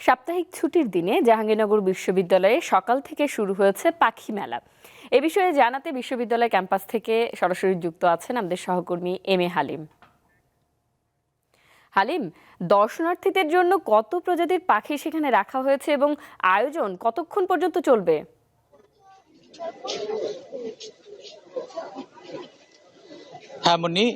সাপ্তাহিক ছুটির দিনে জাহাঙ্গীরনগর বিশ্ববিদ্যালয়ে সকাল থেকে শুরু হয়েছে পাখি মেলা। এ বিষয়ে জানাতে বিশ্ববিদ্যালয় ক্যাম্পাস থেকে সরাসরি যুক্ত আছেন আমাদের সহকর্মী এম এ হালিম। হালিম, দর্শনার্থীদের জন্য কত প্রজাতির পাখি সেখানে রাখা হয়েছে এবং আয়োজন কতক্ষণ পর্যন্ত চলবে? হ্যাঁ মুন্নি,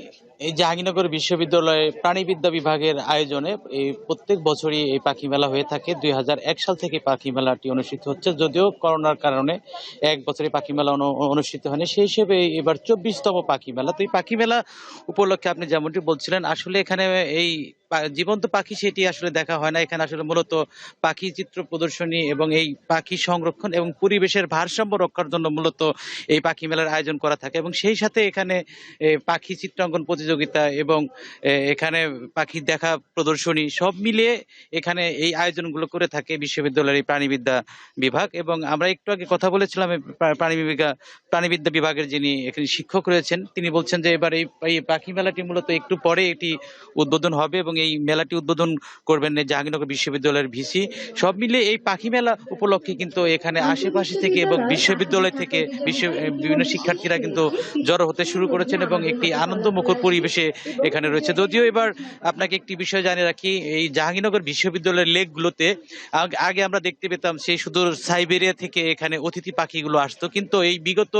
এই জাহাঙ্গীরনগর বিশ্ববিদ্যালয়ে প্রাণীবিদ্যা বিভাগের আয়োজনে এই প্রত্যেক বছরই এই পাখি মেলা হয়ে থাকে। ২০০১ সাল থেকে পাখি মেলাটি অনুষ্ঠিত হচ্ছে, যদিও করোনার কারণে এক বছরে পাখি মেলা অনুষ্ঠিত হয়নি। সেই হিসেবে এবার ২৪তম পাখি মেলা। তো এই পাখি মেলা উপলক্ষে আপনি যেমনটি বলছিলেন, আসলে এখানে এই জীবন্ত পাখি সেটি আসলে দেখা হয় না। এখানে আসলে মূলত পাখি চিত্র প্রদর্শনী এবং এই পাখি সংরক্ষণ এবং পরিবেশের ভারসাম্য রক্ষার জন্য মূলত এই পাখি মেলার আয়োজন করা থাকে, এবং সেই সাথে এখানে পাখি চিত্রাঙ্কন প্রতিযোগিতা এবং এখানে পাখি দেখা প্রদর্শনী সব মিলিয়ে এখানে এই আয়োজনগুলো করে থাকে বিশ্ববিদ্যালয়ের এই প্রাণীবিদ্যা বিভাগ। এবং আমরা একটু আগে কথা বলেছিলাম এই প্রাণীবিদ্যা বিভাগের যিনি এখানে শিক্ষক রয়েছেন, তিনি বলছেন যে এবার এই পাখি মেলাটি মূলত একটু পরে এটি উদ্বোধন হবে এবং এই মেলাটি উদ্বোধন করবেন জাহাঙ্গীরনগর বিশ্ববিদ্যালয়ের ভিসি। সব মিলিয়ে এই পাখি মেলা উপলক্ষে কিন্তু এখানে আশেপাশে থেকে এবং বিশ্ববিদ্যালয় থেকে বিভিন্ন শিক্ষার্থীরা কিন্তু জড়ো হতে শুরু করেছেন এবং একটি আনন্দমুখর পরিবেশে এখানে রয়েছে। যদিও এবার আপনাকে একটি বিষয় জানিয়ে রাখি, এই জাহাঙ্গীরনগর বিশ্ববিদ্যালয়ের লেকগুলোতে আগে আমরা দেখতে পেতাম সেই সুদূর সাইবেরিয়া থেকে এখানে অতিথি পাখিগুলো আসতো, কিন্তু এই বিগত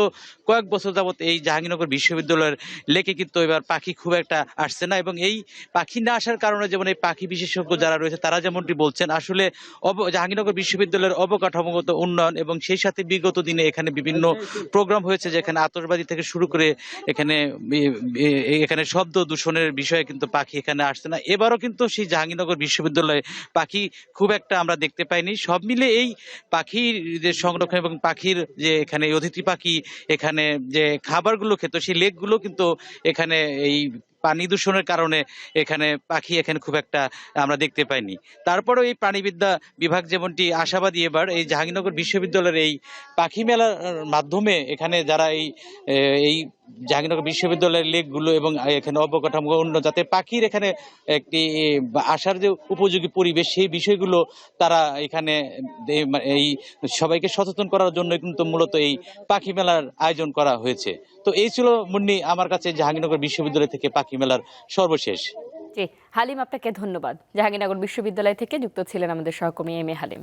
কয়েক বছর যাবত এই জাহাঙ্গীরনগর বিশ্ববিদ্যালয়ের লেকে কিন্তু এবার পাখি খুব একটা আসছে না। এবং এই পাখি না আসার কারণে যেমন এই পাখি বিশেষজ্ঞ যারা রয়েছে তারা যেমনটি বলছেন, আসলে জাহাঙ্গীরনগর বিশ্ববিদ্যালয়ের অবকাঠামোগত উন্নয়ন এবং সেই সাথে বিগত দিনে এখানে বিভিন্ন প্রোগ্রাম হয়েছে, যেখানে আতশবাজি থেকে শুরু করে এখানে এখানে শব্দ দূষণের বিষয়ে কিন্তু পাখি এখানে আসছে না। এবারও কিন্তু সেই জাহাঙ্গীরনগর বিশ্ববিদ্যালয়ে পাখি খুব একটা আমরা দেখতে পাইনি। সব মিলে এই পাখির যে সংরক্ষণ এবং পাখির যে এখানে অতিথি পাখি এখানে যে খাবারগুলো খেত, সেই লেকগুলো কিন্তু এখানে এই পানি দূষণের কারণে এখানে পাখি এখানে খুব একটা আমরা দেখতে পাইনি। তারপরেও এই প্রাণীবিদ্যা বিভাগ যেমনটি আশাবাদী, এবার এই জাহাঙ্গীরনগর বিশ্ববিদ্যালয়ের এই পাখি মেলার মাধ্যমে এখানে যারা এই জাহাঙ্গীরনগর বিশ্ববিদ্যালয়ের লেকগুলো এবং এখানে অবকাঠামো উন্নয়ন, যাতে পাখির এখানে একটি আসার যে উপযোগী পরিবেশ, সেই বিষয়গুলো তারা এখানে এই সবাইকে সচেতন করার জন্য কিন্তু মূলত এই পাখি মেলার আয়োজন করা হয়েছে। তো এই ছিল মুন্নি আমার কাছে জাহাঙ্গীরনগর বিশ্ববিদ্যালয় থেকে পাখি মেলার সর্বশেষ। জি হালিম, আপনাকে ধন্যবাদ। জাহাঙ্গীরনগর বিশ্ববিদ্যালয় থেকে যুক্ত ছিলেন আমাদের সহকর্মী এম এ হালিম।